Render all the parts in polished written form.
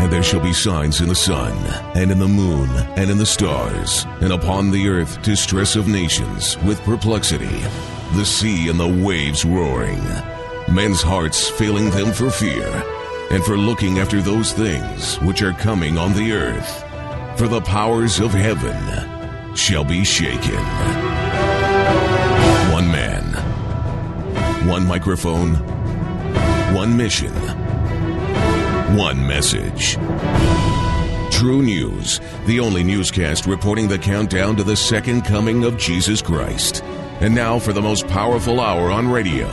And there shall be signs in the sun, and in the moon, and in the stars, and upon the earth distress of nations with perplexity, the sea and the waves roaring, men's hearts failing them for fear, and for looking after those things which are coming on the earth. For the powers of heaven shall be shaken. One man, one microphone, one mission, one message. True News, the only newscast reporting the countdown to the second coming of Jesus Christ. And now for the most powerful hour on radio,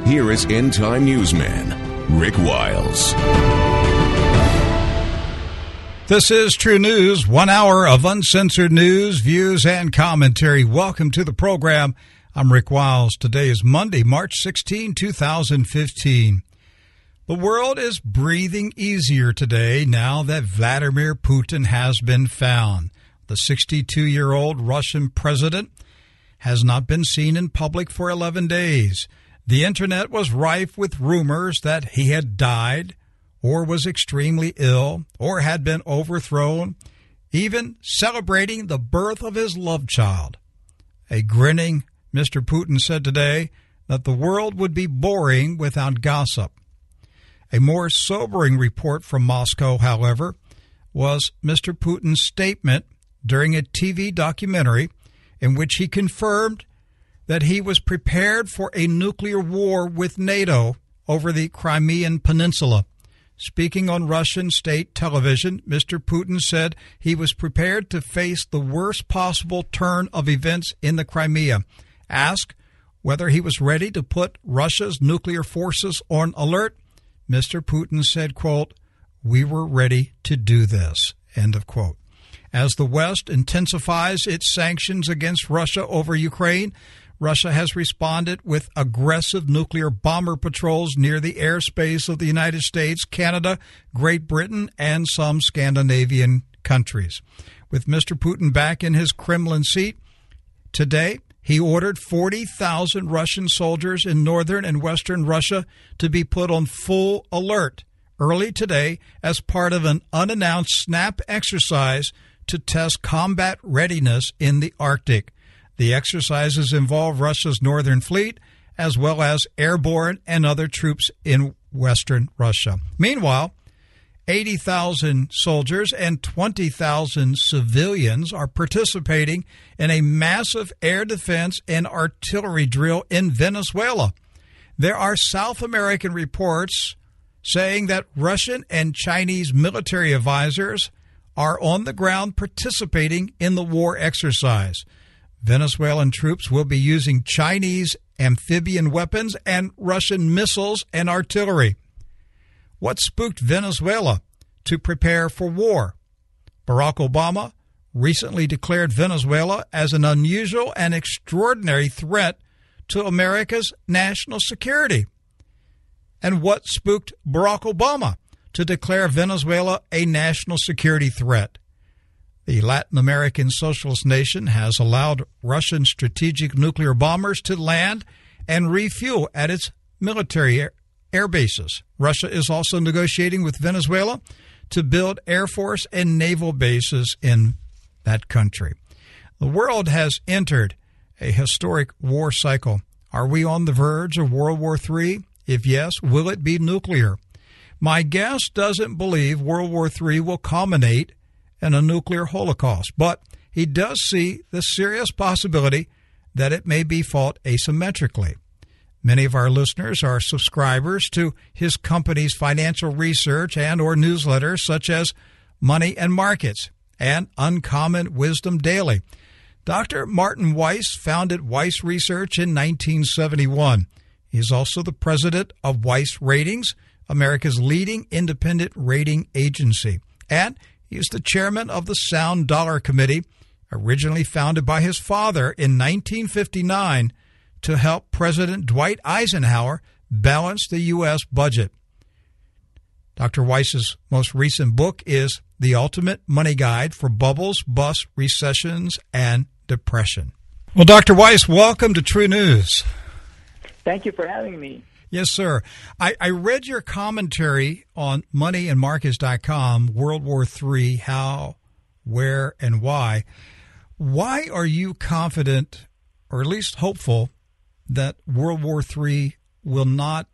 here is End Time Newsman, Rick Wiles. This is True News, 1 hour of uncensored news, views, and commentary. Welcome to the program. I'm Rick Wiles. Today is Monday, March 16, 2015. The world is breathing easier today now that Vladimir Putin has been found. The 62-year-old Russian president has not been seen in public for 11 days. The internet was rife with rumors that he had died or was extremely ill or had been overthrown, even celebrating the birth of his love child. A grinning Mr. Putin said today that the world would be boring without gossip. A more sobering report from Moscow, however, was Mr. Putin's statement during a TV documentary in which he confirmed that he was prepared for a nuclear war with NATO over the Crimean Peninsula. Speaking on Russian state television, Mr. Putin said he was prepared to face the worst possible turn of events in the Crimea. Asked whether he was ready to put Russia's nuclear forces on alert, Mr. Putin said, quote, "We were ready to do this," end of quote. As the West intensifies its sanctions against Russia over Ukraine, Russia has responded with aggressive nuclear bomber patrols near the airspace of the United States, Canada, Great Britain, and some Scandinavian countries. With Mr. Putin back in his Kremlin seat today, he ordered 40,000 Russian soldiers in northern and western Russia to be put on full alert early today as part of an unannounced SNAP exercise to test combat readiness in the Arctic. The exercises involve Russia's Northern Fleet as well as airborne and other troops in western Russia. Meanwhile, 80,000 soldiers and 20,000 civilians are participating in a massive air defense and artillery drill in Venezuela. There are South American reports saying that Russian and Chinese military advisors are on the ground participating in the war exercise. Venezuelan troops will be using Chinese amphibian weapons and Russian missiles and artillery. What spooked Venezuela to prepare for war? Barack Obama recently declared Venezuela as an unusual and extraordinary threat to America's national security. And what spooked Barack Obama to declare Venezuela a national security threat? The Latin American socialist nation has allowed Russian strategic nuclear bombers to land and refuel at its military air bases. Russia is also negotiating with Venezuela to build air force and naval bases in that country. The world has entered a historic war cycle. Are we on the verge of World War III? If yes, will it be nuclear? My guest doesn't believe World War III will culminate in a nuclear holocaust, but he does see the serious possibility that it may be fought asymmetrically. Many of our listeners are subscribers to his company's financial research and or newsletters such as Money and Markets and Uncommon Wisdom Daily. Dr. Martin Weiss founded Weiss Research in 1971. He is also the president of Weiss Ratings, America's leading independent rating agency. And he is the chairman of the Sound Dollar Committee, originally founded by his father in 1959 to help President Dwight Eisenhower balance the U.S. budget. Dr. Weiss's most recent book is The Ultimate Money Guide for Bubbles, Busts, Recessions, and Depression. Well, Dr. Weiss, welcome to True News. Thank you for having me. Yes, sir. I read your commentary on moneyandmarkets.com, World War III, how, where, and why. Why are you confident, or at least hopeful, that World War III will not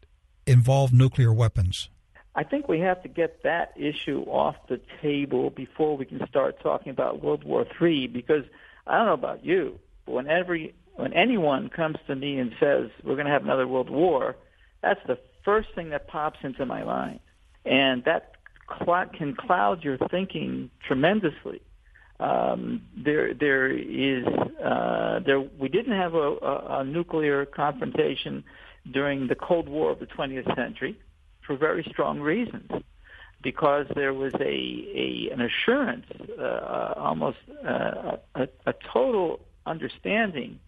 involve nuclear weapons? I think we have to get that issue off the table before we can start talking about World War III, because I don't know about you, but when anyone comes to me and says we're going to have another world war, that's the first thing that pops into my mind. And that can cloud your thinking tremendously. We didn't have a nuclear confrontation during the Cold War of the 20th century for very strong reasons, because there was an assurance, almost a total understanding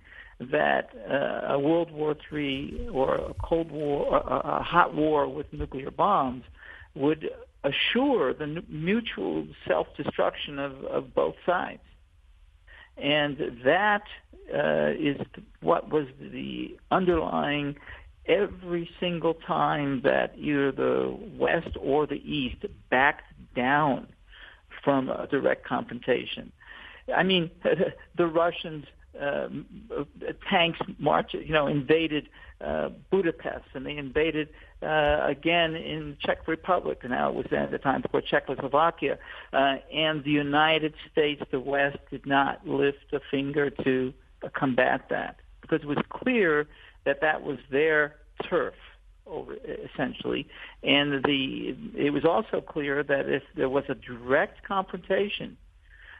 that a World War III or a Cold War, a hot war with nuclear bombs would assure the mutual self-destruction of both sides. And that is what was the underlying every single time that either the West or the East backed down from a direct confrontation. I mean, the Russians tanks invaded Budapest, and they invaded again in Czech Republic. Now it was at the time before Czechoslovakia, and the United States, the West, did not lift a finger to combat that, because it was clear that that was their turf, essentially, and it was also clear that if there was a direct confrontation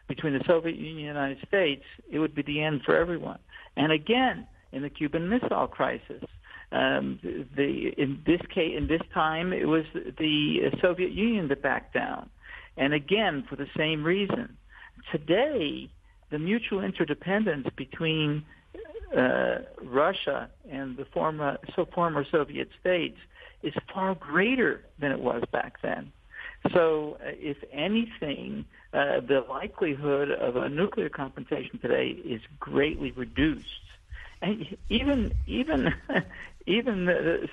between the Soviet Union and the United States, it would be the end for everyone. And again, in the Cuban Missile Crisis, in this time, it was the Soviet Union that backed down, and again for the same reason. Today, the mutual interdependence between Russia and the former Soviet states is far greater than it was back then. So, if anything, the likelihood of a nuclear confrontation today is greatly reduced. And even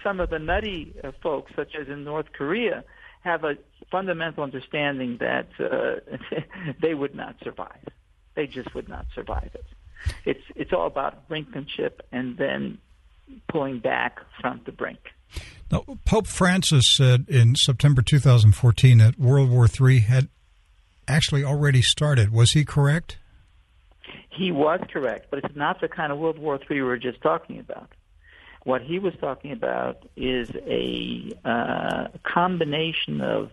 some of the nutty folks, such as in North Korea, have a fundamental understanding that they would not survive. They just would not survive it. It's all about brinkmanship and then pulling back from the brink. Now, Pope Francis said in September 2014 that World War III had actually already started. Was he correct? He was correct, but it's not the kind of World War III we were just talking about. What he was talking about is a combination of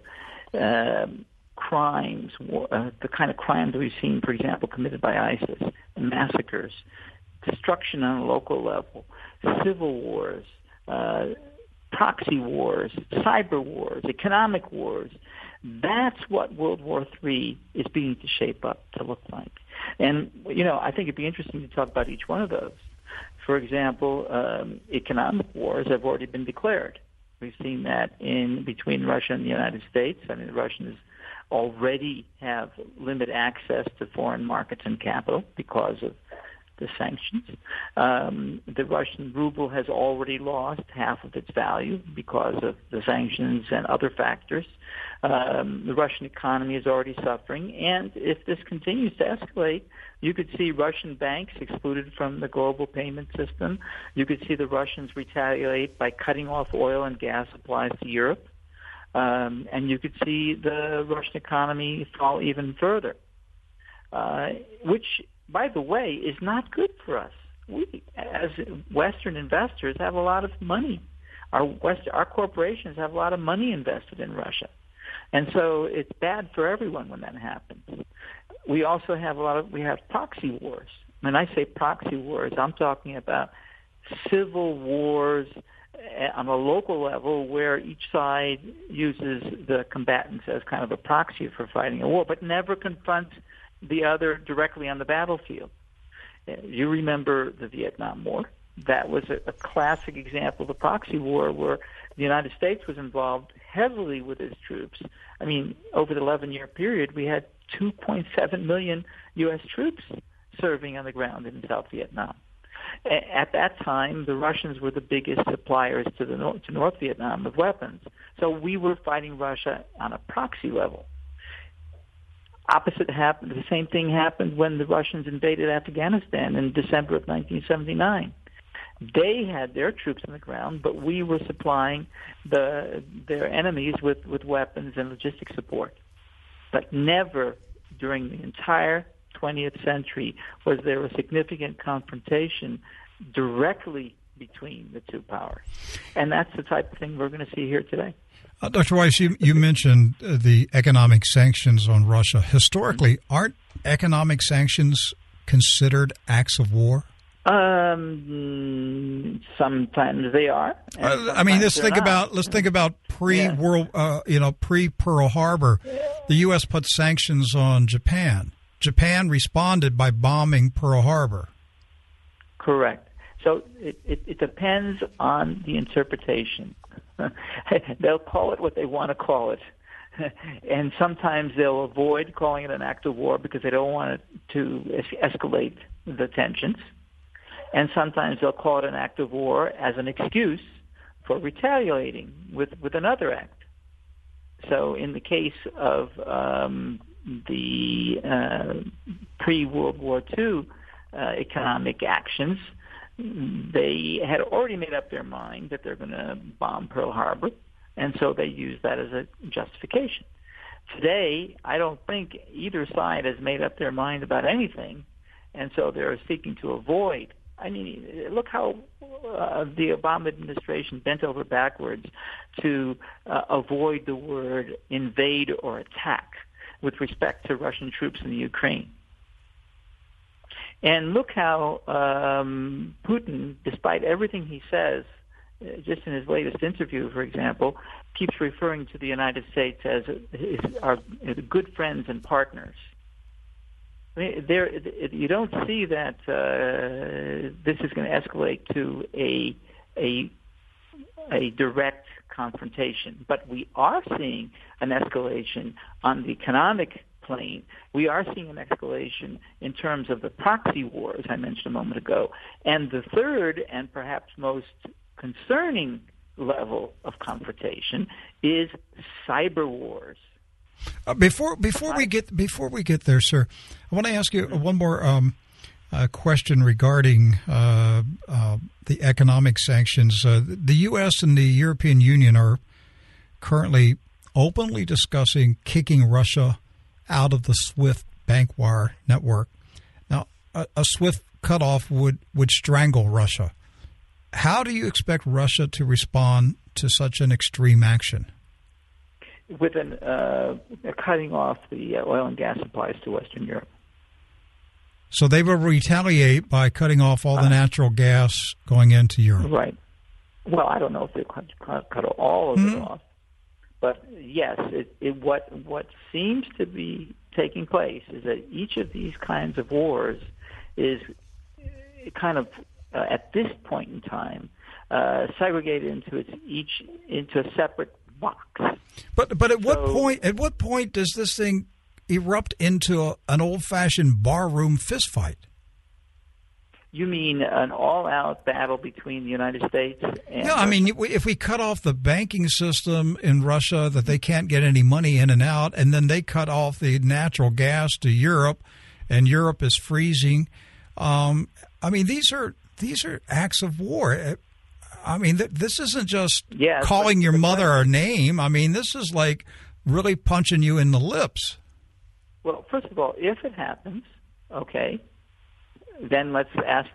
crimes, the kind of crimes we've seen, for example, committed by ISIS, massacres, destruction on a local level, civil wars, proxy wars, cyber wars, economic wars. That's what World War III is beginning to shape up to look like. And, I think it'd be interesting to talk about each one of those. For example, economic wars have already been declared. We've seen that between Russia and the United States. I mean, the Russians already have limited access to foreign markets and capital because of the sanctions. The Russian ruble has already lost half of its value because of the sanctions and other factors. The Russian economy is already suffering, and if this continues to escalate, you could see Russian banks excluded from the global payment system. You could see the Russians retaliate by cutting off oil and gas supplies to Europe. And you could see the Russian economy fall even further, which, by the way, is not good for us. We, as Western investors, have a lot of money. Our corporations have a lot of money invested in Russia. And so it's bad for everyone when that happens. We also have we have proxy wars. When I say proxy wars, I'm talking about civil wars on a local level where each side uses the combatants as kind of a proxy for fighting a war, but never confronts the other directly on the battlefield. You remember the Vietnam War. That was a classic example of a proxy war where the United States was involved heavily with its troops. I mean, over the 11-year period, we had 2.7 million U.S. troops serving on the ground in South Vietnam. At that time, the Russians were the biggest suppliers to North Vietnam of weapons. So we were fighting Russia on a proxy level. Opposite happened. The same thing happened when the Russians invaded Afghanistan in December of 1979. They had their troops on the ground, but we were supplying their enemies with weapons and logistic support. But never during the entire 20th century was there a significant confrontation directly between the two powers. And that's the type of thing we're going to see here today. Dr. Weiss, you mentioned the economic sanctions on Russia. Historically, aren't economic sanctions considered acts of war? Sometimes they are. I mean, let's think about pre-Pearl Harbor. The U.S. put sanctions on Japan. Japan responded by bombing Pearl Harbor. Correct. So it depends on the interpretation. They'll call it what they want to call it. And sometimes they'll avoid calling it an act of war because they don't want it to escalate the tensions. And sometimes they'll call it an act of war as an excuse for retaliating with another act. So in the case of the pre-World War II economic actions, they had already made up their mind that they're going to bomb Pearl Harbor, and so they used that as a justification. Today, I don't think either side has made up their mind about anything, and so they're seeking to avoid. I mean, look how the Obama administration bent over backwards to avoid the word invade or attack with respect to Russian troops in the Ukraine. And look how Putin, despite everything he says, just in his latest interview, for example, keeps referring to the United States as our good friends and partners. I mean, you don't see that this is going to escalate to a direct confrontation, but we are seeing an escalation on the economic plane. We are seeing an escalation in terms of the proxy wars I mentioned a moment ago, and the third and perhaps most concerning level of confrontation is cyber wars. Before we get there, sir, I want to ask you one more question regarding the economic sanctions. The U.S. and the European Union are currently openly discussing kicking Russia out of the SWIFT bank wire network. Now, a SWIFT cutoff would strangle Russia. How do you expect Russia to respond to such an extreme action? With cutting off the oil and gas supplies to Western Europe. So they will retaliate by cutting off all the natural gas going into Europe. Right. Well, I don't know if they cut all of it off, but yes, what seems to be taking place is that each of these kinds of wars is kind of at this point in time segregated into a separate box. But at what point does this thing erupt into an old-fashioned barroom fistfight? You mean an all-out battle between the United States and... No, I mean, if we cut off the banking system in Russia, that they can't get any money in and out, and then they cut off the natural gas to Europe, and Europe is freezing. I mean, these are acts of war. I mean, this isn't just calling your mother a name. I mean, this is like really punching you in the lips. Well, first of all, if it happens, okay, then let's ask.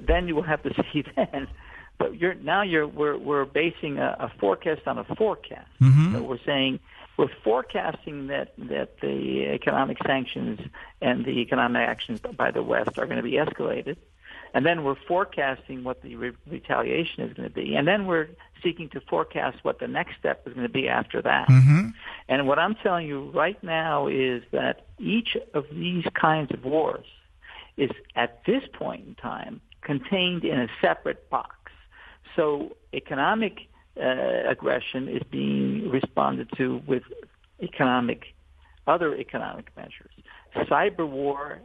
Then you will have to see then. But we're basing a forecast on a forecast. Mm-hmm. So we're forecasting that the economic sanctions and the economic actions by the West are going to be escalated. And then we're forecasting what the retaliation is going to be. And then we're seeking to forecast what the next step is going to be after that. Mm-hmm. And what I'm telling you right now is that each of these kinds of wars is, at this point in time, contained in a separate box. So economic aggression is being responded to with other economic measures. Cyber war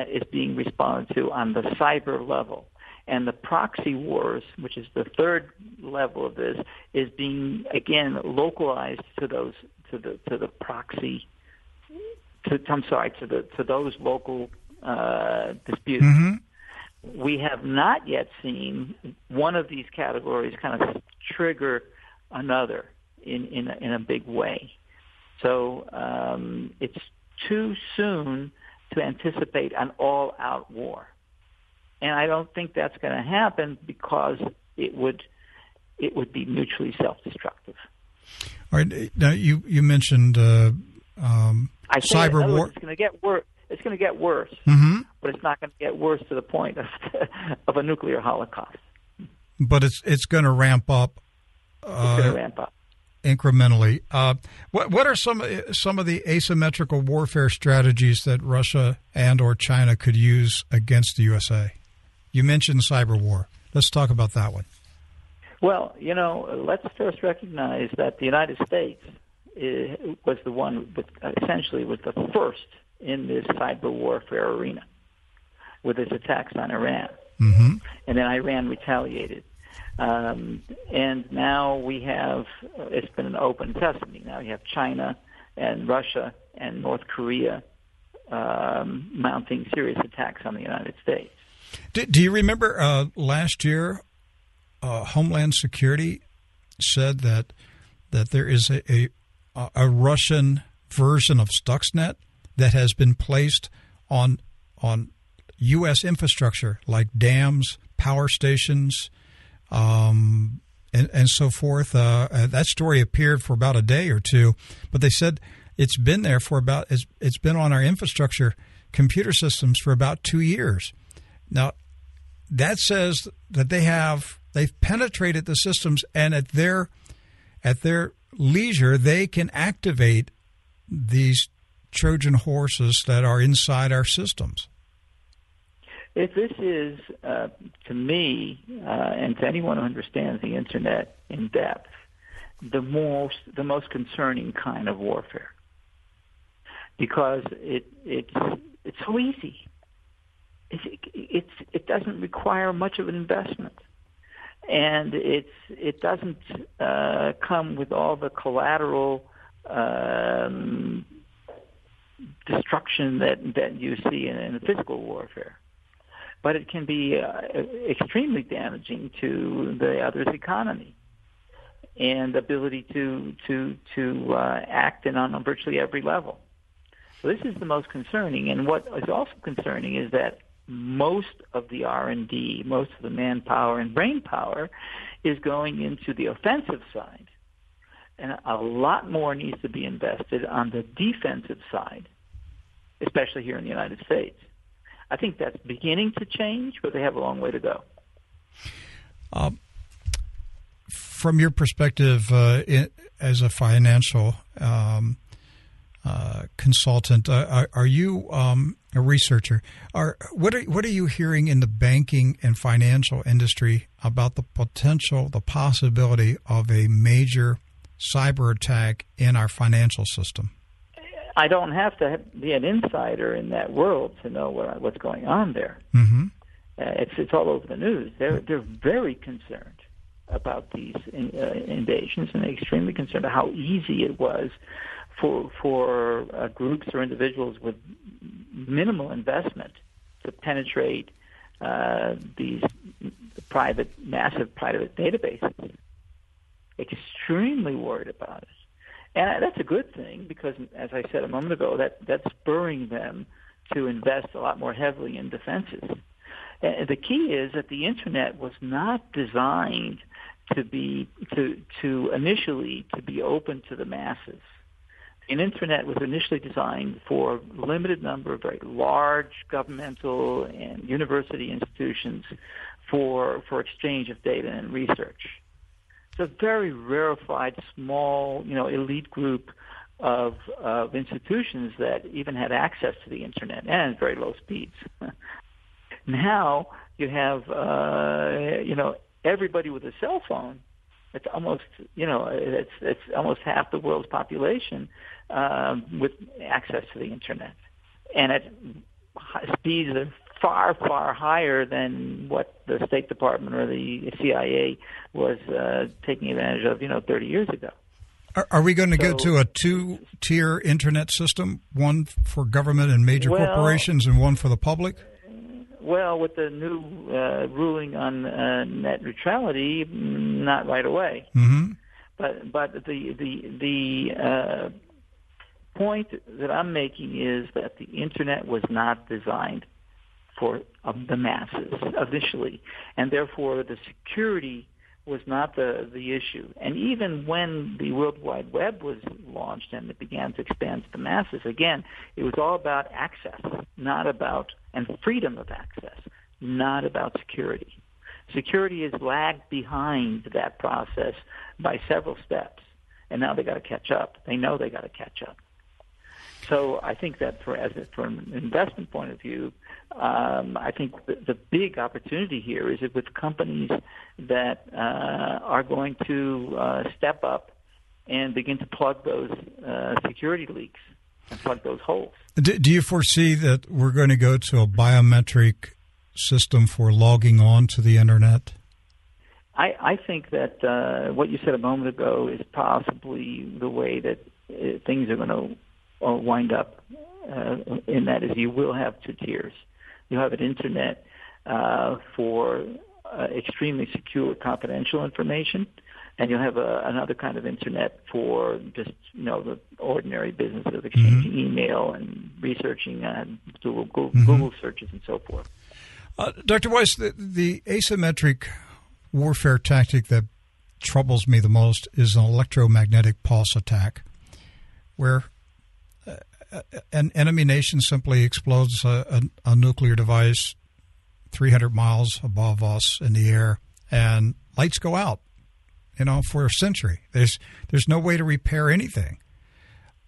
is being responded to on the cyber level. And the proxy wars, which is the third level of this, is being again localized to those to the proxy. To those local disputes. Mm-hmm. We have not yet seen one of these categories kind of trigger another in a big way. So it's too soon to anticipate an all-out war. And I don't think that's going to happen because it would be mutually self-destructive. All right. Now you mentioned cyber war. It's going to get worse. It's going to get worse, mm-hmm. but it's not going to get worse to the point of a nuclear holocaust. But it's going to ramp up. It's going to ramp up incrementally. What are some of the asymmetrical warfare strategies that Russia and or China could use against the USA? You mentioned cyber war. Let's talk about that one. Well, let's first recognize that the United States was the one, essentially was the first in this cyber warfare arena with its attacks on Iran. Mm-hmm. And then Iran retaliated. And now we have, it's been an open sesame. Now you have China and Russia and North Korea mounting serious attacks on the United States. Do you remember last year, Homeland Security said that there is a Russian version of Stuxnet that has been placed on U.S. infrastructure like dams, power stations, and so forth. That story appeared for about a day or two, but they said it's been there for it's been on our infrastructure computer systems for about 2 years. Now, that says that they've penetrated the systems, and at their leisure, they can activate these Trojan horses that are inside our systems. If this is, to me, and to anyone who understands the Internet in depth, the most concerning kind of warfare, because it's so easy. It doesn't require much of an investment, and it doesn't come with all the collateral destruction that you see in physical warfare. But it can be extremely damaging to the other's economy and ability to act on virtually every level. So this is the most concerning. And what is also concerning is that most of the R&D, most of the manpower and brain power is going into the offensive side. And a lot more needs to be invested on the defensive side, especially here in the United States. I think that's beginning to change, but they have a long way to go. From your perspective as a financial consultant, are you a researcher? What are you hearing in the banking and financial industry about the potential, the possibility of a major cyber attack in our financial system? I don't have to be an insider in that world to know what's going on there. Mm-hmm. It's all over the news. They're very concerned about these invasions, and they're extremely concerned about how easy it was for groups or individuals with minimal investment to penetrate these massive private databases. Extremely worried about it. And that's a good thing because, as I said a moment ago, that's spurring them to invest a lot more heavily in defenses. And the key is that the Internet was not designed initially to be open to the masses. The Internet was initially designed for a limited number of very large governmental and university institutions for exchange of data and research. It's a very rarefied, small, elite group of institutions that even had access to the Internet and very low speeds. Now you have, everybody with a cell phone. It's almost, it's almost half the world's population with access to the Internet, and at speeds that are far, far higher than what the State Department or the CIA was taking advantage of, 30 years ago. Are we going to go to a two-tier internet system, one for government and major corporations and one for the public? Well, with the new ruling on net neutrality, not right away. Mm-hmm. But the point that I'm making is that the internet was not designed for the masses initially, and therefore the security was not the issue. And even when the World Wide Web was launched and it began to expand to the masses, again, it was all about access, and freedom of access, not about security. Security has lagged behind that process by several steps, and now they got to catch up. They know they got to catch up. So I think that from an investment point of view, I think the big opportunity here is with companies that are going to step up and begin to plug those security leaks and plug those holes. Do you foresee that we're going to go to a biometric system for logging on to the internet? I think that what you said a moment ago is possibly the way that things are going to wind up, and that is you will have two tiers. You'll have an internet for extremely secure confidential information, and you'll have another kind of internet for just the ordinary business of exchanging email and researching Google searches and so forth. Dr. Weiss, the asymmetric warfare tactic that troubles me the most is an electromagnetic pulse attack, where an enemy nation simply explodes a nuclear device 300 miles above us in the air, and lights go out, for a century. There's no way to repair anything.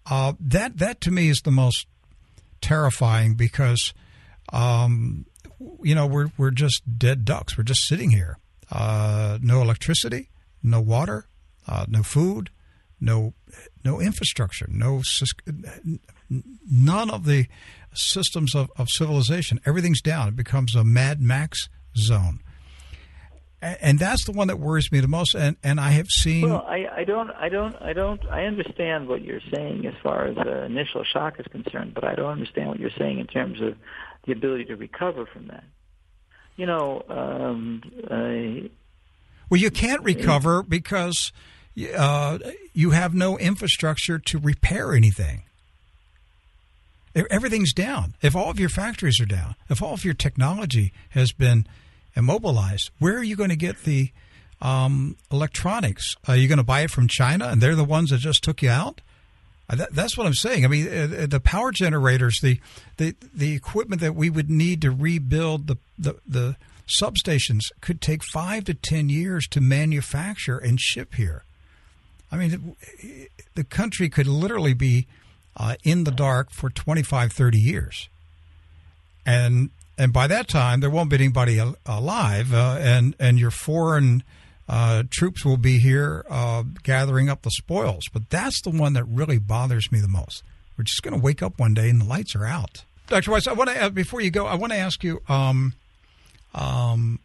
That to me is the most terrifying because, we're just dead ducks. We're just sitting here. No electricity, no water, no food, no infrastructure, none of the systems of civilization. Everything's down. It becomes a Mad Max zone. And that's the one that worries me the most. And I have seen. Well, I understand what you're saying as far as initial shock is concerned, but I don't understand what you're saying in terms of the ability to recover from that. Well, you can't recover because you have no infrastructure to repair anything. Everything's down. If all of your factories are down, if all of your technology has been immobilized, where are you going to get the electronics? Are you going to buy it from China, and they're the ones that just took you out? That's what I'm saying. I mean, the power generators, the equipment that we would need to rebuild the substations could take 5 to 10 years to manufacture and ship here. I mean, the country could literally be in the dark for 25, 30 years. And by that time, there won't be anybody alive, and your foreign troops will be here gathering up the spoils. But that's the one that really bothers me the most. We're just going to wake up one day and the lights are out. Dr. Weiss, I want to before you go, I want to ask you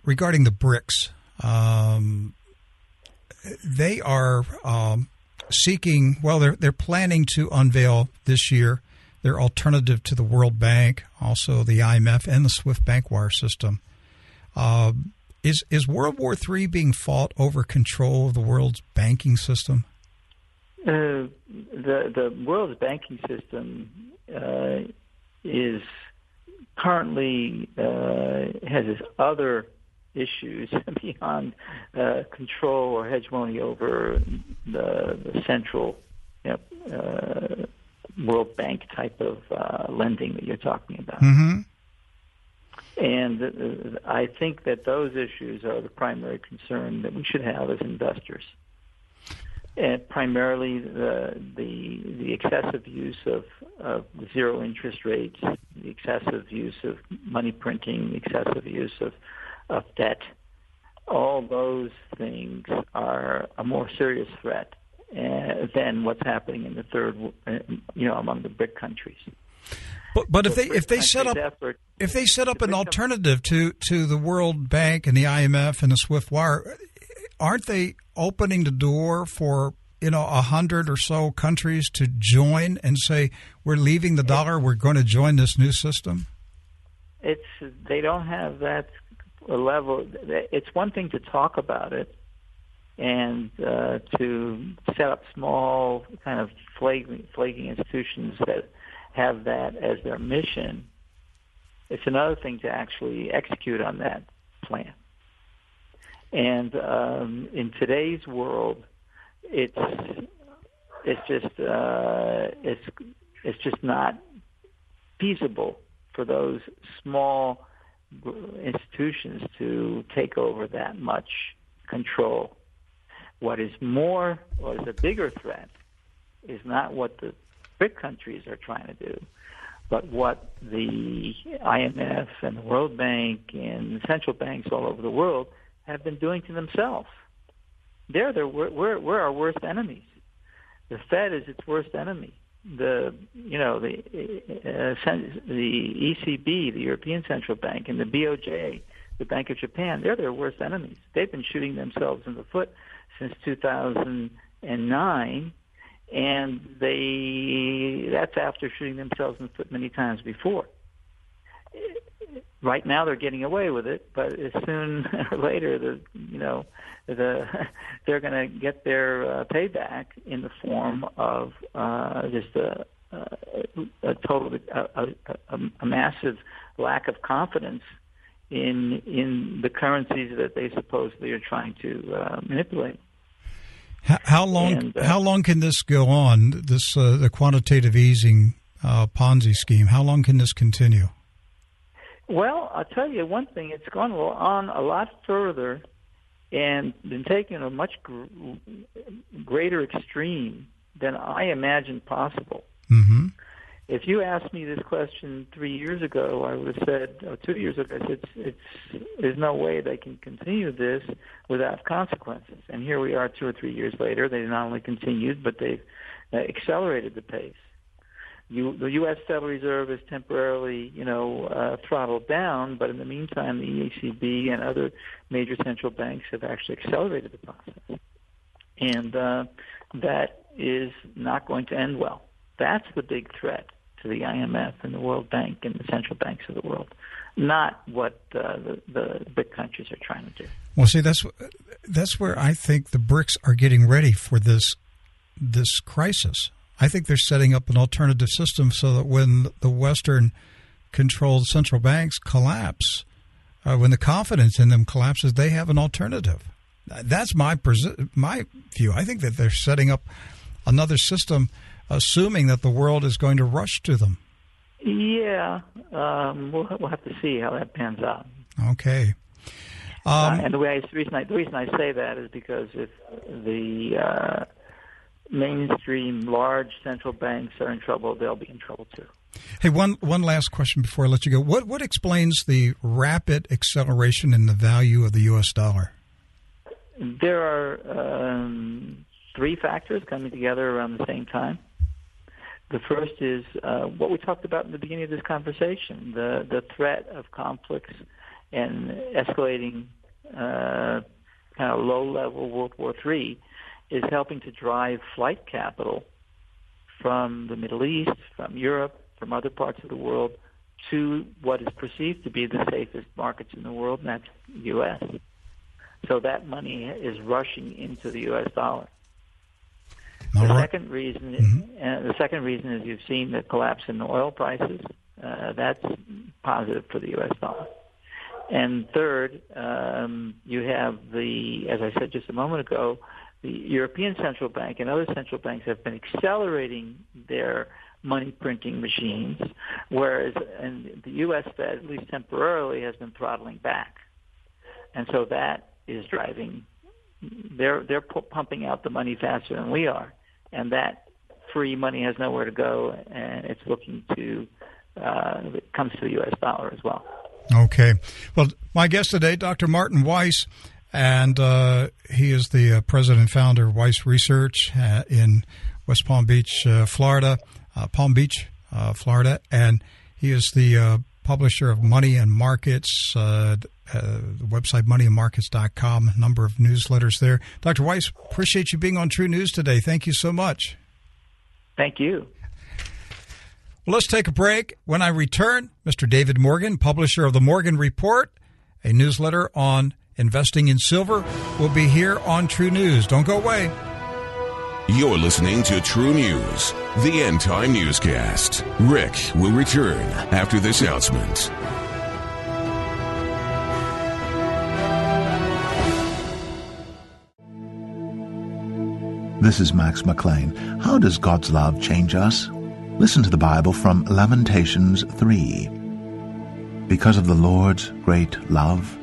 regarding the BRICS. They are seeking. Well, they're planning to unveil this year their alternative to the World Bank, also the IMF and the SWIFT bank wire system. Is World War III being fought over control of the world's banking system? The world's banking system is currently has its other issues beyond control or hegemony over the central World Bank type of lending that you're talking about. Mm-hmm. And I think that those issues are the primary concern that we should have as investors. And primarily the excessive use of zero interest rates, the excessive use of money printing, the excessive use of debt. All those things are a more serious threat than what's happening in the third, among the BRIC countries. But if they set up an alternative to the World Bank and the IMF and the SWIFT wire, aren't they opening the door for 100 or so countries to join and say we're leaving the dollar, we're going to join this new system? They don't have that level. It's one thing to talk about it and to set up small kind of flaking institutions that have that as their mission. It's another thing to actually execute on that plan. And in today's world, it's just not feasible for those small institutions to take over that much control. What is a bigger threat is not what the BRIC countries are trying to do, but what the IMF and the World Bank and the central banks all over the world have been doing to themselves. We're our worst enemies. The Fed is its worst enemy. The ECB, the European Central Bank, and the BOJ, the Bank of Japan, they're their worst enemies. They've been shooting themselves in the foot since 2009, and that's after shooting themselves in the foot many times before. Right now they're getting away with it, but as soon or later, they're going to get their payback in the form of just a massive lack of confidence in the currencies that they supposedly are trying to manipulate. How long can this go on? The quantitative easing Ponzi scheme. How long can this continue? Well, I'll tell you one thing. It's gone on a lot further and been taken a much greater extreme than I imagined possible. Mm-hmm. If you asked me this question 3 years ago, I would have said, or 2 years ago, I said, there's no way they can continue this without consequences. And here we are 2 or 3 years later. They not only continued, but they've accelerated the pace. The U.S. Federal Reserve is temporarily, throttled down, but in the meantime, the ECB and other major central banks have actually accelerated the process. And that is not going to end well. That's the big threat to the IMF and the World Bank and the central banks of the world, not what the big countries are trying to do. Well, see, that's where I think the BRICS are getting ready for this crisis. I think they're setting up an alternative system so that when the Western-controlled central banks collapse, when the confidence in them collapses, they have an alternative. That's my view. I think that they're setting up another system, assuming that the world is going to rush to them. Yeah, we'll have to see how that pans out. Okay. And the reason I say that is because if the mainstream large central banks are in trouble, they'll be in trouble too. Hey, one last question before I let you go. What explains the rapid acceleration in the value of the U.S. dollar? There are 3 factors coming together around the same time. The first is what we talked about in the beginning of this conversation, the threat of conflicts and escalating kind of low-level World War III is helping to drive flight capital from the Middle East, from Europe, from other parts of the world to what is perceived to be the safest markets in the world, and that's the U.S. So that money is rushing into the U.S. dollar. The second reason is you've seen the collapse in oil prices. That's positive for the U.S. dollar. And third, you have as I said just a moment ago, the European Central Bank and other central banks have been accelerating their money printing machines, whereas the U.S. Fed, at least temporarily, has been throttling back. And so that is driving, they're pumping out the money faster than we are. And that free money has nowhere to go, and it's looking to, it comes to the U.S. dollar as well. Okay. Well, my guest today, Dr. Martin Weiss, and he is the president and founder of Weiss Research in West Palm Beach, Florida, Florida. And He is the publisher of Money and Markets, the website moneyandmarkets.com, a number of newsletters there. Dr. Weiss, appreciate you being on True News today. Thank you so much. Thank you. Well, let's take a break. When I return, Mr. David Morgan, publisher of the Morgan Report, a newsletter on investing in silver, will be here on True News. Don't go away. You're listening to True News, the End Time Newscast. Rick will return after this announcement. This is Max McLean. How does God's love change us? Listen to the Bible from Lamentations 3. Because of the Lord's great love,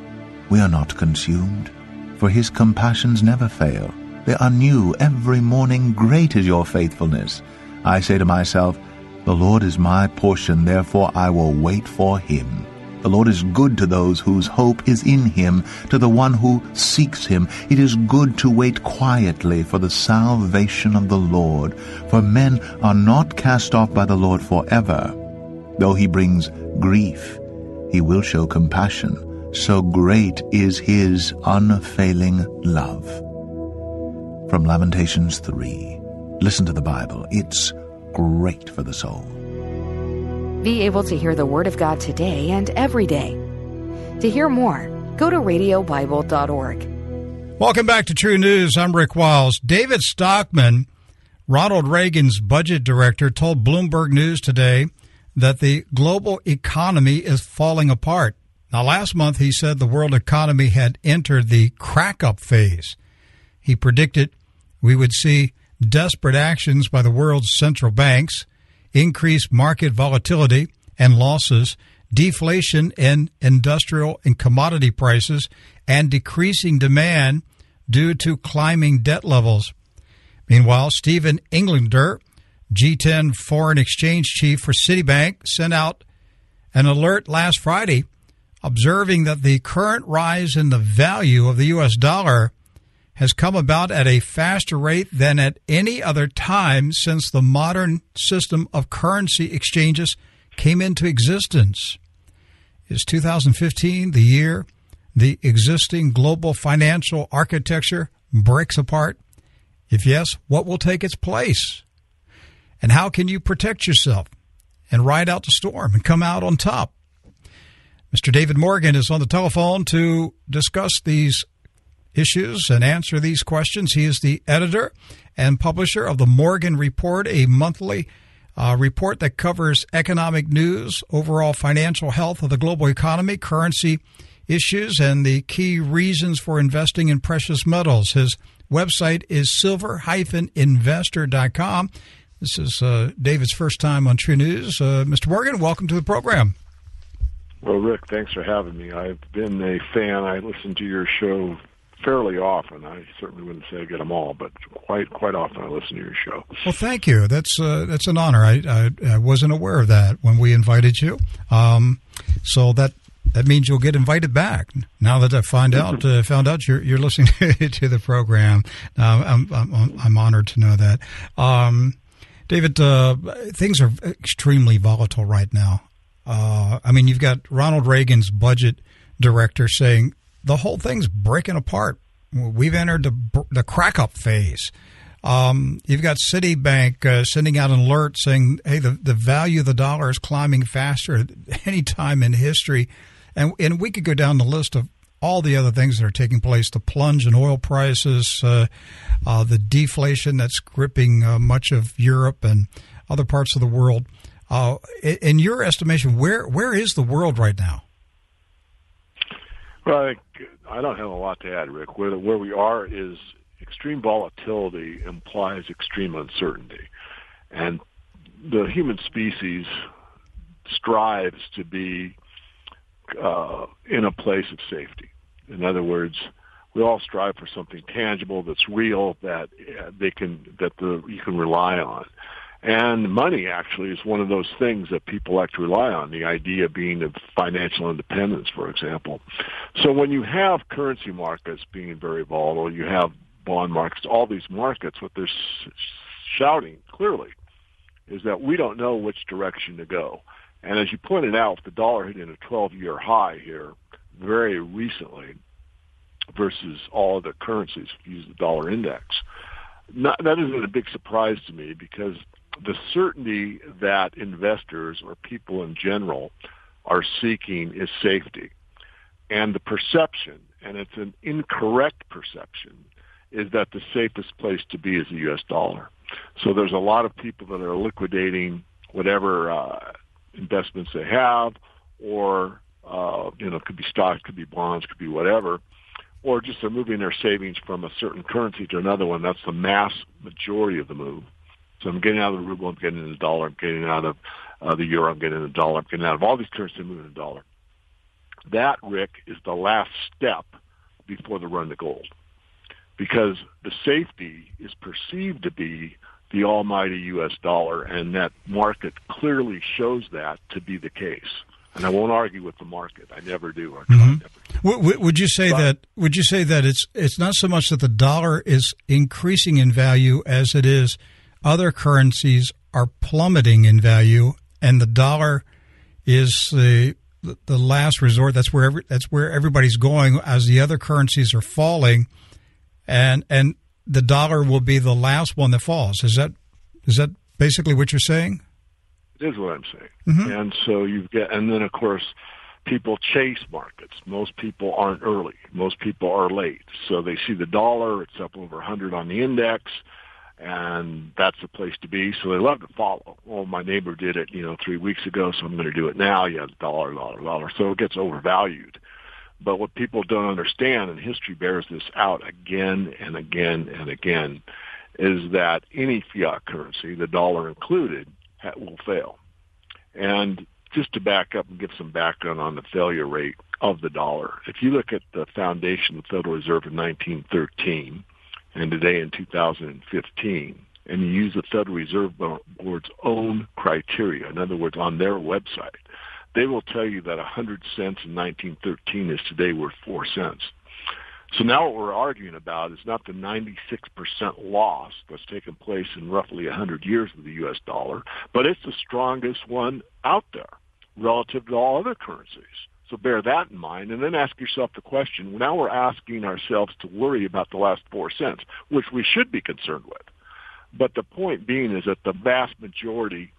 we are not consumed, for his compassions never fail. They are new every morning. Great is your faithfulness. I say to myself, the Lord is my portion, therefore I will wait for him. The Lord is good to those whose hope is in him, to the one who seeks him. It is good to wait quietly for the salvation of the Lord, for men are not cast off by the Lord forever. Though he brings grief, he will show compassion. So great is his unfailing love. From Lamentations 3. Listen to the Bible. It's great for the soul. Be able to hear the Word of God today and every day. To hear more, go to radiobible.org. Welcome back to True News. I'm Rick Wiles. David Stockman, Ronald Reagan's budget director, told Bloomberg News today that the global economy is falling apart. Now, last month he said the world economy had entered the crack-up phase. He predicted we would see desperate actions by the world's central banks, increased market volatility and losses, deflation in industrial and commodity prices, and decreasing demand due to climbing debt levels. Meanwhile, Stephen Englander, G10 foreign exchange chief for Citibank, sent out an alert last Friday observing that the current rise in the value of the U.S. dollar has come about at a faster rate than at any other time since the modern system of currency exchanges came into existence. Is 2015 the year the existing global financial architecture breaks apart? If yes, what will take its place? And how can you protect yourself and ride out the storm and come out on top? Mr. David Morgan is on the telephone to discuss these issues and answer these questions. He is the editor and publisher of the Morgan Report, a monthly report that covers economic news, overall financial health of the global economy, currency issues, and the key reasons for investing in precious metals. His website is silver-investor.com. This is David's first time on True News. Mr. Morgan, welcome to the program. Well, Rick, thanks for having me. I've been a fan. I listen to your show fairly often. I certainly wouldn't say I get them all, but quite often I listen to your show. Well, thank you. That's an honor. I wasn't aware of that when we invited you. So that means you'll get invited back. Now that I found out you're listening to the program, I'm honored to know that. David, things are extremely volatile right now. I mean, you've got Ronald Reagan's budget director saying the whole thing's breaking apart. We've entered the crack-up phase. You've got Citibank sending out an alert saying, hey, the value of the dollar is climbing faster than any time in history. And we could go down the list of all the other things that are taking place, the plunge in oil prices, the deflation that's gripping much of Europe and other parts of the world. In your estimation, where is the world right now? Well, I don't have a lot to add, Rick. Where we are is extreme volatility implies extreme uncertainty. And the human species strives to be in a place of safety. In other words, we all strive for something tangible that's real that you can rely on. And money actually is one of those things that people like to rely on, the idea being of financial independence, for example. So when you have currency markets being very volatile, you have bond markets, all these markets, what they're shouting clearly is that we don't know which direction to go. And as you pointed out, the dollar hitting a 12-year high here very recently versus all other currencies, if you use the dollar index. That isn't a big surprise to me, because the certainty that investors or people in general are seeking is safety. And the perception, and it's an incorrect perception, is that the safest place to be is the U.S. dollar. So there's a lot of people that are liquidating whatever investments they have, or, it could be stocks, could be bonds, could be whatever, or just they're moving their savings from a certain currency to another one. That's the mass majority of the move. So I'm getting out of the ruble, I'm getting in the dollar, I'm getting out of the euro, I'm getting in the dollar, I'm getting out of all these currencies, I'm moving in the dollar. That, Rick, is the last step before the run to gold, because the safety is perceived to be the almighty U.S. dollar, and that market clearly shows that to be the case. And I won't argue with the market. I never do. I try never to. Would you say that it's not so much that the dollar is increasing in value as it is other currencies are plummeting in value, and the dollar is the last resort? That's where everybody's going as the other currencies are falling, and the dollar will be the last one that falls. Is that basically what you're saying? It is what I'm saying. Mm-hmm. And so and then of course, people chase markets. Most people aren't early. Most people are late. So they see the dollar, it's up over 100 on the index, and that's the place to be. So they love to follow. Oh, my neighbor did it, 3 weeks ago, so I'm going to do it now. Yeah, dollar. So it gets overvalued. But what people don't understand, and history bears this out again and again and again, is that any fiat currency, the dollar included, will fail. And just to back up and give some background on the failure rate of the dollar, if you look at the foundation of the Federal Reserve in 1913 and today in 2015, and you use the Federal Reserve Board's own criteria, in other words, on their website, they will tell you that 100 cents in 1913 is today worth 4 cents. So now what we're arguing about is not the 96% loss that's taken place in roughly 100 years of the U.S. dollar, but it's the strongest one out there relative to all other currencies. So bear that in mind, and then ask yourself the question, now we're asking ourselves to worry about the last 4 cents, which we should be concerned with. But the point being is that the vast majority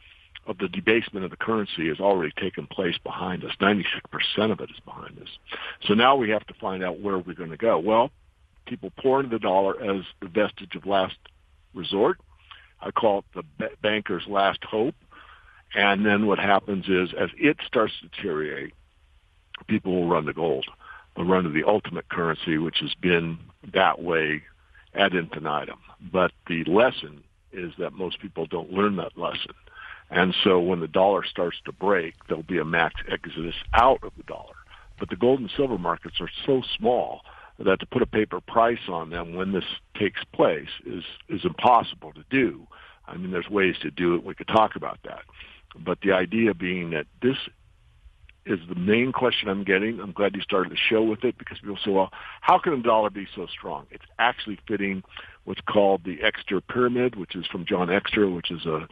of the debasement of the currency has already taken place behind us. 96% of it is behind us. So now we have to find out where we're going to go. Well, people pour into the dollar as the vestige of last resort. I call it the banker's last hope. And then what happens is, as it starts to deteriorate, people will run to gold. They'll run to the ultimate currency, which has been that way ad infinitum. But the lesson is that most people don't learn that lesson. And so when the dollar starts to break, there'll be a max exodus out of the dollar. But the gold and silver markets are so small that to put a paper price on them when this takes place is impossible to do. I mean, there's ways to do it. We could talk about that. But the idea being that this is the main question I'm getting. I'm glad you started the show with it, because people say, well, how can the dollar be so strong? It's actually fitting what's called the Exeter Pyramid, which is from John Exeter, which is a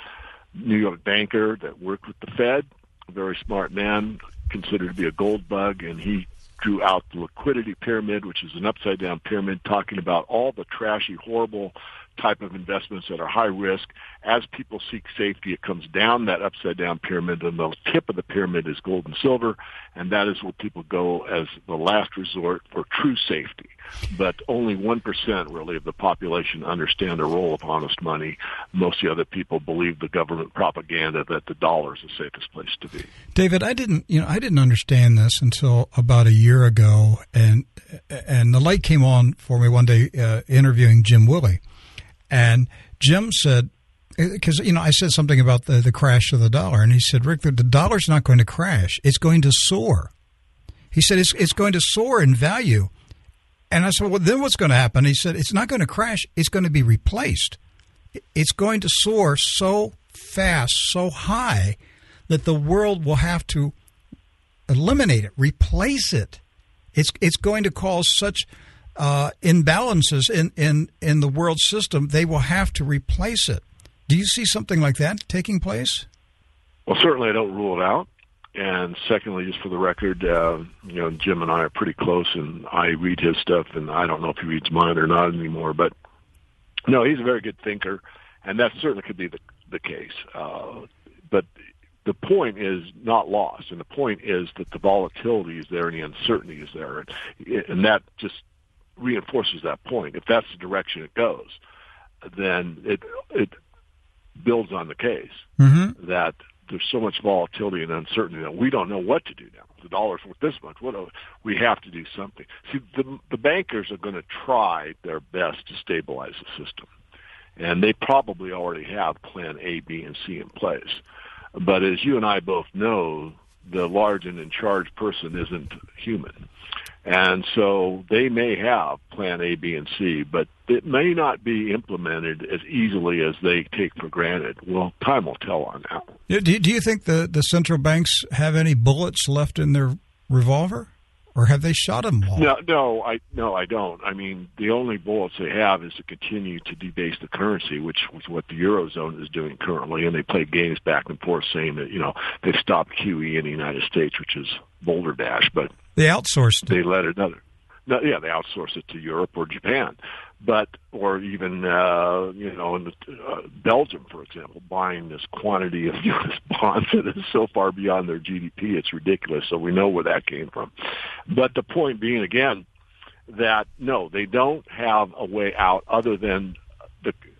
New York banker that worked with the Fed, a very smart man, considered to be a gold bug, and he drew out the liquidity pyramid, which is an upside-down pyramid, talking about all the trashy, horrible type of investments that are high risk. As people seek safety, it comes down that upside-down pyramid, and the tip of the pyramid is gold and silver, and that is where people go as the last resort for true safety. But only 1% really of the population understand the role of honest money. Most of the other people believe the government propaganda that the dollar is the safest place to be. David, I didn't understand this until about a year ago, and the light came on for me one day interviewing Jim Willey. And Jim said, because, I said something about the crash of the dollar, and he said, Rick, the dollar's not going to crash. It's going to soar. He said, it's going to soar in value. And I said, well, then what's going to happen? He said, it's not going to crash. It's going to be replaced. It's going to soar so fast, so high, that the world will have to eliminate it, replace it. It's going to cause such imbalances in the world system, they will have to replace it. Do you see something like that taking place? Well, certainly I don't rule it out. And secondly, just for the record, Jim and I are pretty close, and I read his stuff, and I don't know if he reads mine or not anymore. But no, he's a very good thinker, and that certainly could be the case. But the point is not lost, and the point is that the volatility is there and the uncertainty is there, and that just reinforces that point. If that's the direction it goes, then it builds on the case that there's so much volatility and uncertainty that we don't know what to do now. The dollar's worth this much. We have to do something. See, the bankers are going to try their best to stabilize the system, and they probably already have plan A, B, and C in place. But as you and I both know, the large and in charge person isn't human. And so they may have plan A, B, and C, but it may not be implemented as easily as they take for granted. Well, time will tell on that. Do you think the central banks have any bullets left in their revolver, or have they shot them all? No, I don't. I mean, the only bullets they have is to continue to debase the currency, which was what the Eurozone is doing currently, and they play games back and forth saying that, they've stopped QE in the United States, which is Boulder Dash, but they outsourced it. They let another. No, yeah, they outsource it to Europe or Japan, or even in Belgium, for example, buying this quantity of U.S. bonds that is so far beyond their GDP, it's ridiculous. So we know where that came from. But the point being, again, that no, they don't have a way out other than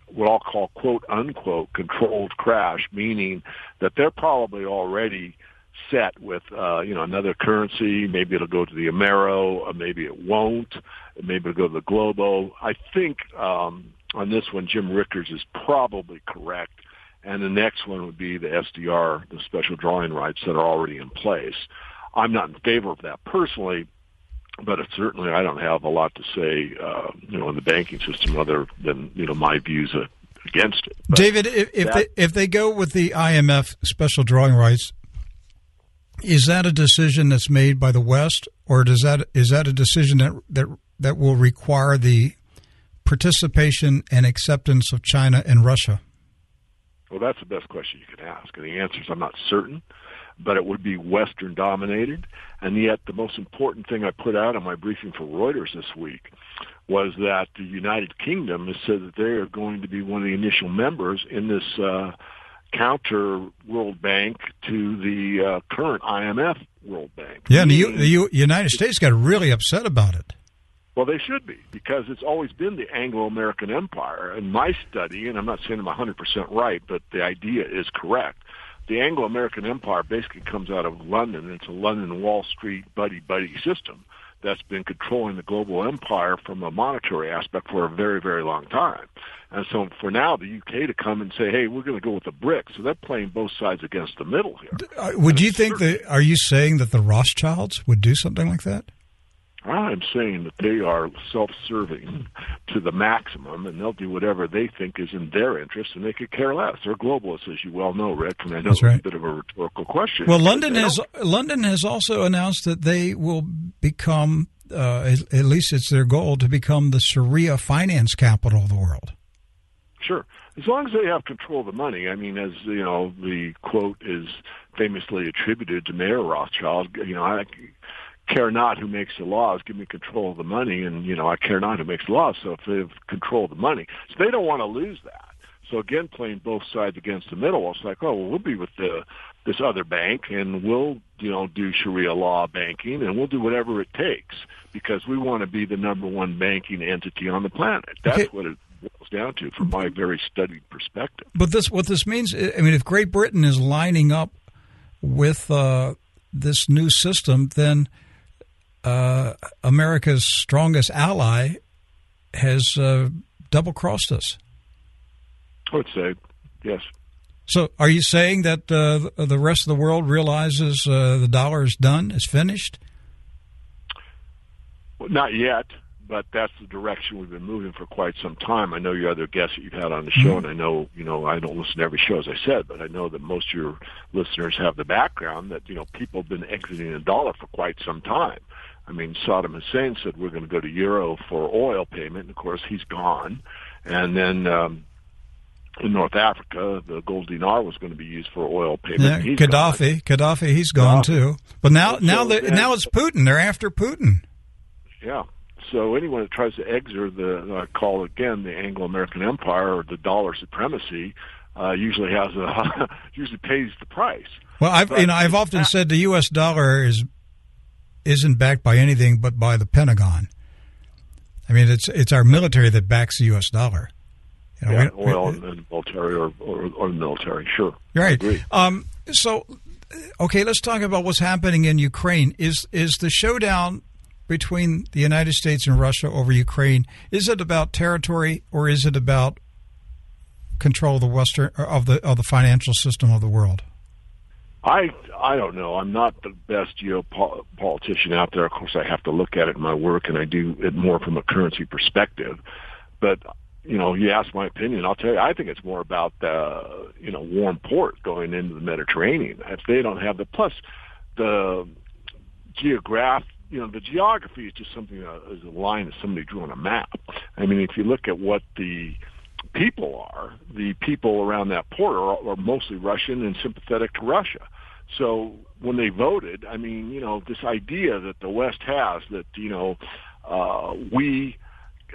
what I'll call quote unquote controlled crash, meaning that they're probably already set with another currency. Maybe it'll go to the Amero, maybe it won't. Maybe it'll go to the Globo. I think on this one, Jim Rickers is probably correct, and the next one would be the SDR, the special drawing rights that are already in place. I'm not in favor of that personally, but certainly I don't have a lot to say, in the banking system other than my views against it. But David, if they go with the IMF special drawing rights, is that a decision that's made by the West, or is that a decision that will require the participation and acceptance of China and Russia? Well, that's the best question you could ask, and the answer is I'm not certain, but it would be Western dominated. And yet, the most important thing I put out on my briefing for Reuters this week was that the United Kingdom has said that they are going to be one of the initial members in this counter World Bank to the current IMF World Bank. Yeah, and the United States got really upset about it. Well, they should be, because it's always been the Anglo-American Empire. And my study, and I'm not saying I'm 100% right, but the idea is correct. The Anglo-American Empire basically comes out of London. It's a London Wall Street buddy-buddy system that's been controlling the global empire from a monetary aspect for a very, very long time. And so for now, the UK to come and say, hey, we're going to go with the BRICS, so they're playing both sides against the middle here. Would you think are you saying that the Rothschilds would do something like that? I'm saying that they are self-serving to the maximum, and they'll do whatever they think is in their interest, and they could care less. They're globalists, as you well know, Rick, and I know That's right. It's a bit of a rhetorical question. Well, London has also announced that they will become, at least it's their goal, to become the Sharia finance capital of the world. Sure. As long as they have control of the money. I mean, as the quote is famously attributed to Mayor Rothschild, I care not who makes the laws, give me control of the money, and, I care not who makes the laws, so if they have control of the money. So they don't want to lose that. So again, playing both sides against the middle, it's like, we'll be with this other bank, and we'll, do Sharia law banking, and we'll do whatever it takes, because we want to be the number one banking entity on the planet. That's what it boils down to from my very studied perspective. But what this means, I mean, if Great Britain is lining up with this new system, then America's strongest ally has double-crossed us. I would say, yes. So are you saying that the rest of the world realizes the dollar is done, is finished? Well, not yet, but that's the direction we've been moving for quite some time. I know your other guests that you've had on the show, and I know, I don't listen to every show, as I said, but I know that most of your listeners have the background that, people have been exiting the dollar for quite some time. I mean, Saddam Hussein said we're going to go to euro for oil payment, and of course he's gone. And then in North Africa, the gold dinar was going to be used for oil payment. Yeah, Gaddafi, he's gone too. But now it's Putin. They're after Putin. Yeah. So anyone that tries to exert I call it again the Anglo-American Empire or the dollar supremacy, usually pays the price. Well, I've often said the U.S. dollar isn't backed by anything but by the Pentagon. I mean, it's our military that backs the U.S. dollar. Oil and military or the military, sure. Right. I agree. So, okay, let's talk about what's happening in Ukraine. Is the showdown between the United States and Russia over Ukraine, is it about territory or is it about control of the financial system of the world? I don't know. I'm not the best geopolitician out there. Of course, I have to look at it in my work, and I do it more from a currency perspective. But you asked my opinion. I'll tell you, I think it's more about warm port going into the Mediterranean. If they don't have the geography is just something is a line that somebody drew on a map. I mean, if you look at what the people around that port are mostly Russian and sympathetic to Russia. So when they voted, I mean, this idea that the West has that, we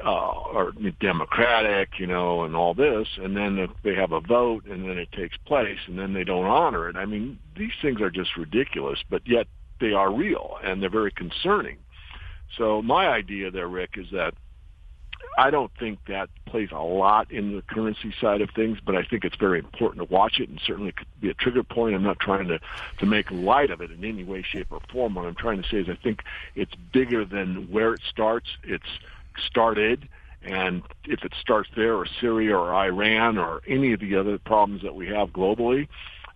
are democratic, and all this, and then if they have a vote and then it takes place and then they don't honor it. I mean, these things are just ridiculous, but yet they are real and they're very concerning. So my idea there, Rick, is that I don't think that plays a lot in the currency side of things, but I think it's very important to watch it and certainly could be a trigger point. I'm not trying to make light of it in any way, shape, or form. What I'm trying to say is I think it's bigger than where it starts. It's started, and if it starts there or Syria or Iran or any of the other problems that we have globally,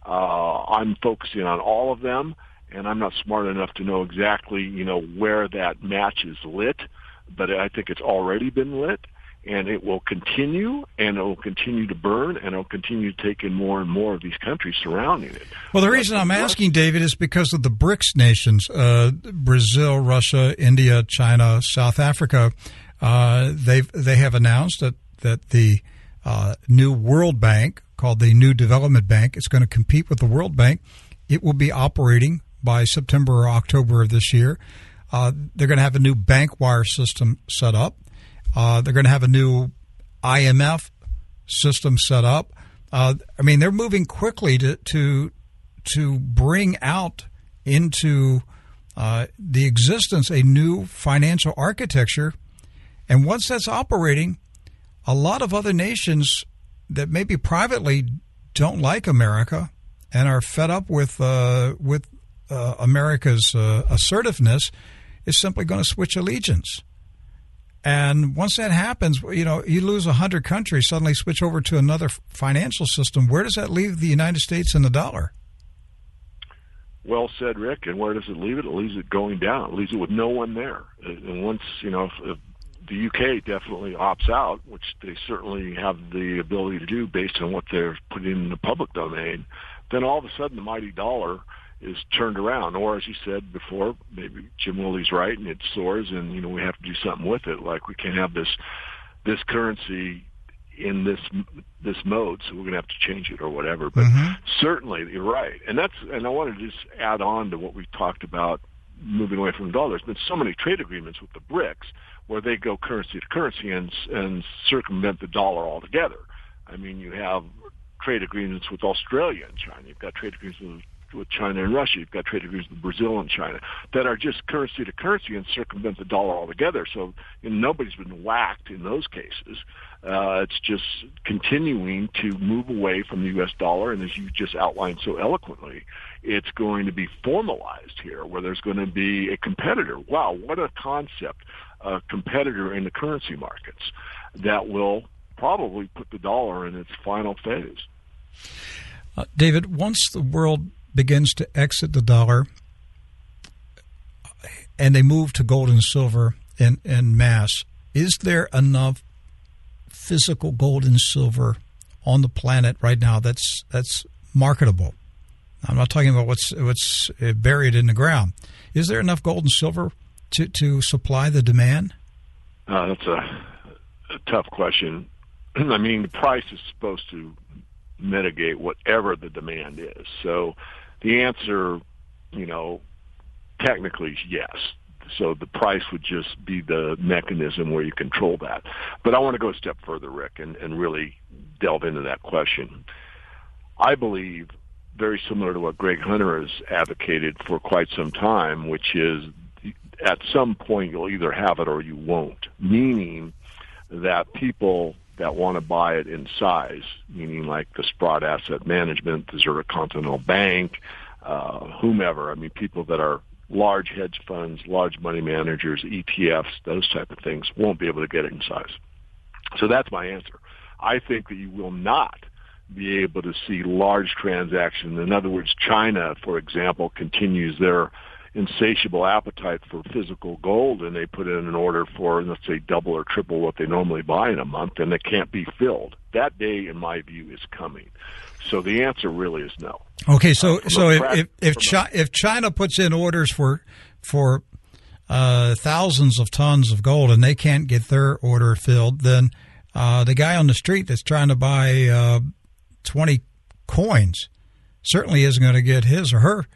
I'm focusing on all of them, and I'm not smart enough to know exactly, where that match is lit, but I think it's already been lit, and it will continue, and it will continue to burn, and it will continue to take in more and more of these countries surrounding it. Well, the reason I'm asking, David, is because of the BRICS nations, Brazil, Russia, India, China, South Africa. They have announced that the new World Bank, called the New Development Bank, is going to compete with the World Bank. It will be operating by September or October of this year. They're going to have a new bank wire system set up. They're going to have a new IMF system set up. They're moving quickly to bring out into the existence a new financial architecture. And once that's operating, a lot of other nations that maybe privately don't like America and are fed up with America's assertiveness is simply going to switch allegiance. And once that happens, you lose 100 countries, suddenly switch over to another financial system. Where does that leave the United States and the dollar? Well said, Rick. And where does it leave it? It leaves it going down. It leaves it with no one there. And once, if the UK definitely opts out, which they certainly have the ability to do based on what they're putting in the public domain, then all of a sudden the mighty dollar is turned around. Or, as you said before, maybe Jim Willey's right, and it soars, and we have to do something with it. Like, we can't have this currency in this mode, so we're going to have to change it or whatever. But certainly, you're right, and I wanted to just add on to what we talked about, moving away from the dollar. There's been so many trade agreements with the BRICS where they go currency to currency and circumvent the dollar altogether. I mean, you have trade agreements with Australia and China. You've got trade agreements with China and Russia. You've got trade agreements with Brazil and China that are just currency to currency and circumvent the dollar altogether. So nobody's been whacked in those cases. It's just continuing to move away from the U.S. dollar, and as you just outlined so eloquently, it's going to be formalized here, where there's going to be a competitor. Wow, what a concept, a competitor in the currency markets that will probably put the dollar in its final phase. David, once the world begins to exit the dollar and they move to gold and silver en masse, is there enough physical gold and silver on the planet right now that's marketable? I'm not talking about what's buried in the ground. Is there enough gold and silver to supply the demand? That's a tough question. I mean, the price is supposed to mitigate whatever the demand is. So the answer, technically is yes. So the price would just be the mechanism where you control that. But I want to go a step further, Rick, and really delve into that question. I believe, very similar to what Greg Hunter has advocated for quite some time, which is at some point you'll either have it or you won't, meaning that people that want to buy it in size, meaning like the Sprott Asset Management, the Zurich Continental Bank, whomever, I mean, people that are large hedge funds, large money managers, ETFs, those type of things, won't be able to get it in size. So that's my answer. I think that you will not be able to see large transactions. In other words, China, for example, continues their insatiable appetite for physical gold, and they put in an order for, let's say, double or triple what they normally buy in a month, and it can't be filled. That day, in my view, is coming. So the answer really is no. Okay, so if China puts in orders for thousands of tons of gold and they can't get their order filled, then the guy on the street that's trying to buy 20 coins certainly isn't going to get his or her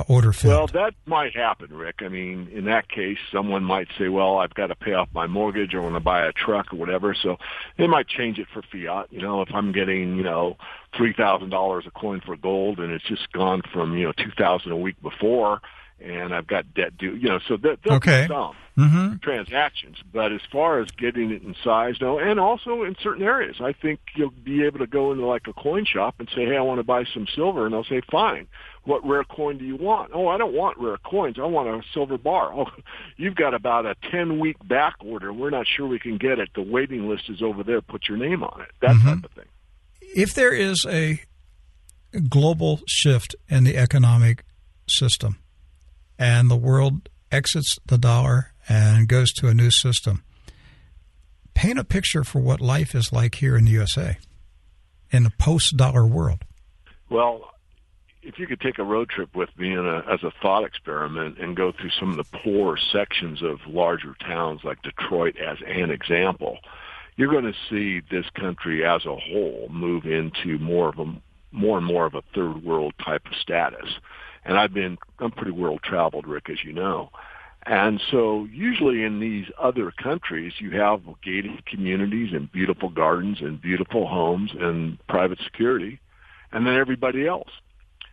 order filled. Well, that might happen, Rick. I mean, in that case, someone might say, well, I've got to pay off my mortgage or want to buy a truck or whatever, so they might change it for fiat. If I'm getting, $3,000 a coin for gold and it's just gone from, $2,000 a week before, and I've got debt due, so there'll be some transactions. But as far as getting it in size, no, and also in certain areas, I think you'll be able to go into like a coin shop and say, hey, I want to buy some silver, and they'll say, fine. What rare coin do you want? Oh, I don't want rare coins. I want a silver bar. Oh, you've got about a 10-week back order. We're not sure we can get it. The waiting list is over there. Put your name on it. That type of thing. If there is a global shift in the economic system and the world exits the dollar and goes to a new system, paint a picture for what life is like here in the USA in the post-dollar world. Well, if you could take a road trip with me as a thought experiment and go through some of the poorer sections of larger towns like Detroit as an example, you're going to see this country as a whole move into more and more of a third world type of status. And I'm pretty world traveled, Rick, as you know. And so usually in these other countries, you have gated communities and beautiful gardens and beautiful homes and private security, and then everybody else.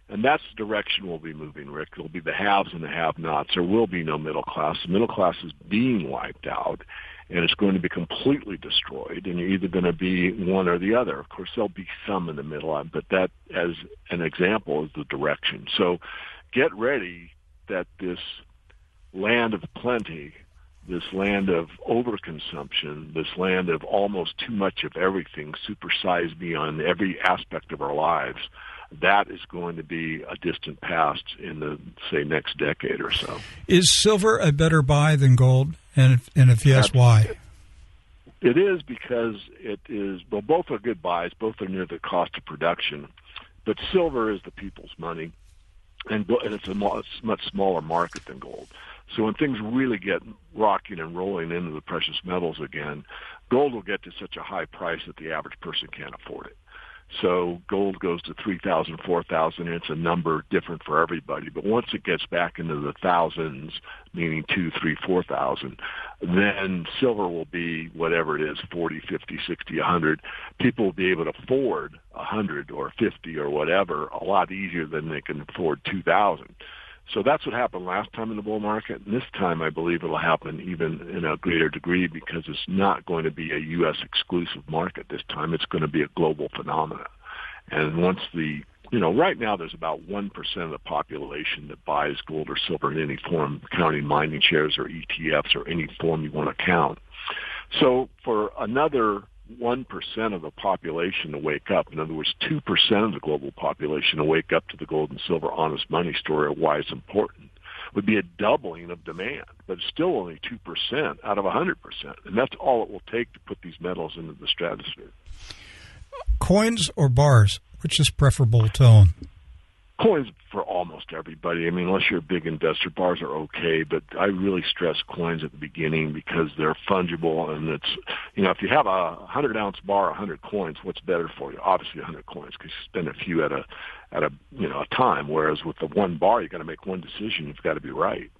And that's the direction we'll be moving, Rick. It'll be the haves and the have-nots. There will be no middle class. The middle class is being wiped out, and it's going to be completely destroyed, and you're either going to be one or the other. Of course, there'll be some in the middle, but that, as an example, is the direction. So get ready that this land of plenty, this land of overconsumption, this land of almost too much of everything, supersized beyond every aspect of our lives, that is going to be a distant past in the, say, next decade or so. Is silver a better buy than gold? And if yes, why? It is because it is, well, both are good buys. Both are near the cost of production. But silver is the people's money, and it's a much smaller market than gold. So when things really get rocking and rolling into the precious metals again, gold will get to such a high price that the average person can't afford it. So gold goes to 3,000, 4,000, and it's a number different for everybody. But once it gets back into the thousands, meaning 2, 3, 4,000, then silver will be whatever it is, 40, 50, 60, 100. People will be able to afford 100 or 50 or whatever a lot easier than they can afford 2,000. So that's what happened last time in the bull market. And this time, I believe it'll happen even in a greater degree because it's not going to be a U.S. exclusive market this time. It's going to be a global phenomenon. And once right now there's about 1% of the population that buys gold or silver in any form, counting mining shares or ETFs or any form you want to count. So for another 1% of the population to wake up, in other words, 2% of the global population to wake up to the gold and silver honest money story of why it's important, would be a doubling of demand, but it's still only 2% out of 100%. And that's all it will take to put these metals into the stratosphere. Coins or bars, which is preferable to own? coins for almost everybody. I mean, unless you're a big investor, bars are okay, but I really stress coins at the beginning because they're fungible, and it's, if you have a 100-ounce bar, 100 coins, what's better for you? Obviously 100 coins, because you spend a few at a time, whereas with the one bar, you got to make one decision. You've got to be right.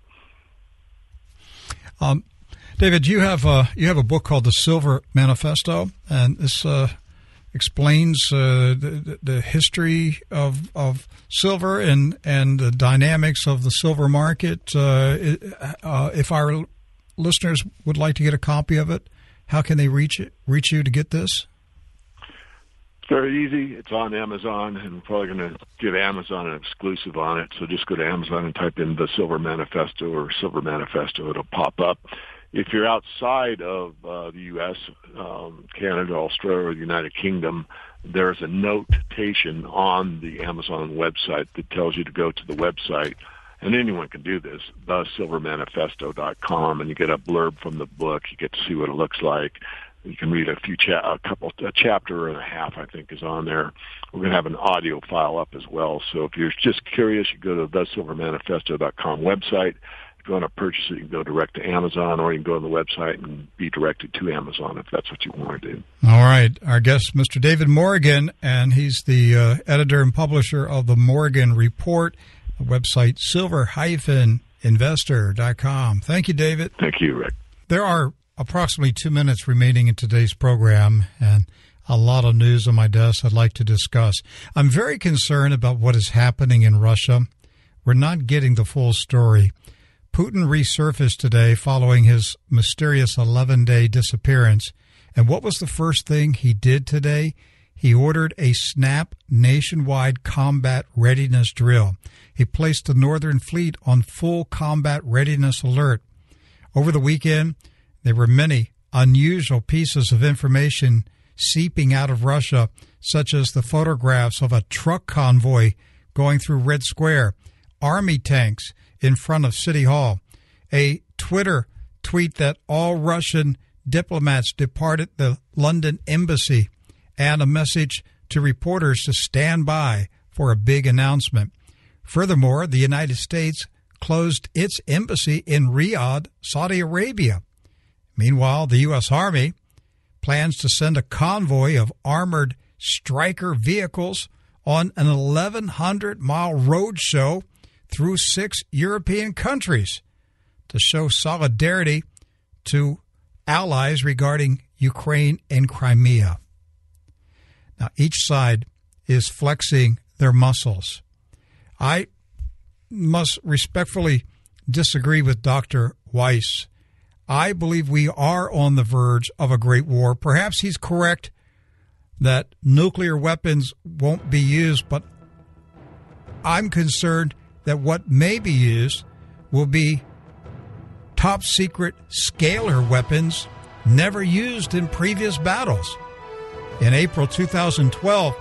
David, you have a book called The Silver Manifesto, and this explains the history of silver and the dynamics of the silver market. If our listeners would like to get a copy of it, how can they reach you to get this? Very easy. It's on Amazon, and we're probably going to give Amazon an exclusive on it. So just go to Amazon and type in The Silver Manifesto or Silver Manifesto. It'll pop up. If you're outside of the U.S., Canada, Australia, or the United Kingdom, there's a notation on the Amazon website that tells you to go to the website, and anyone can do this, thesilvermanifesto.com, and you get a blurb from the book. You get to see what it looks like. You can read a chapter and a half, I think, is on there. We're going to have an audio file up as well. So if you're just curious, you go to the thesilvermanifesto.com website. If you want to purchase it, you can go direct to Amazon, or you can go to the website and be directed to Amazon if that's what you want to do. All right. Our guest, Mr. David Morgan, and he's the editor and publisher of the Morgan Report, the website silver-investor.com. Thank you, David. Thank you, Rick. There are approximately 2 minutes remaining in today's program, and a lot of news on my desk I'd like to discuss. I'm very concerned about what is happening in Russia. We're not getting the full story. Putin resurfaced today following his mysterious 11-day disappearance. And what was the first thing he did today? He ordered a snap nationwide combat readiness drill. He placed the Northern Fleet on full combat readiness alert. Over the weekend, there were many unusual pieces of information seeping out of Russia, such as the photographs of a truck convoy going through Red Square, army tanks in front of City Hall, a Twitter tweet that all Russian diplomats departed the London embassy, and a message to reporters to stand by for a big announcement. Furthermore, the United States closed its embassy in Riyadh, Saudi Arabia. Meanwhile, the U.S. Army plans to send a convoy of armored Stryker vehicles on an 1,100-mile road show through 6 European countries to show solidarity to allies regarding Ukraine and Crimea. Now, each side is flexing their muscles. I must respectfully disagree with Dr. Weiss. I believe we are on the verge of a great war. Perhaps he's correct that nuclear weapons won't be used, but I'm concerned that what may be used will be top-secret scalar weapons never used in previous battles. In April 2012,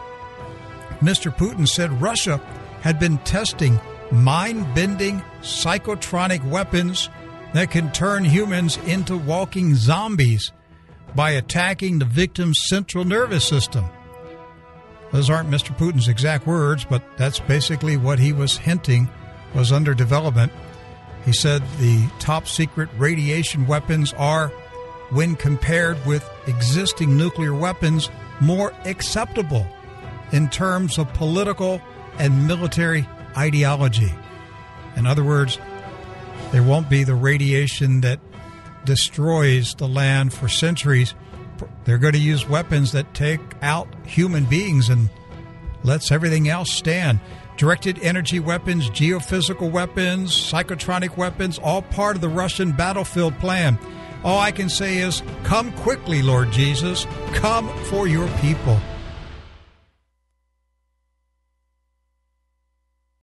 Mr. Putin said Russia had been testing mind-bending psychotronic weapons that can turn humans into walking zombies by attacking the victim's central nervous system. Those aren't Mr. Putin's exact words, but that's basically what he was hinting was under development. He said the top-secret radiation weapons are, when compared with existing nuclear weapons, more acceptable in terms of political and military ideology. In other words, there won't be the radiation that destroys the land for centuries. They're going to use weapons that take out human beings and lets everything else stand. Directed energy weapons, geophysical weapons, psychotronic weapons, all part of the Russian battlefield plan. All I can say is, come quickly, Lord Jesus. Come for your people.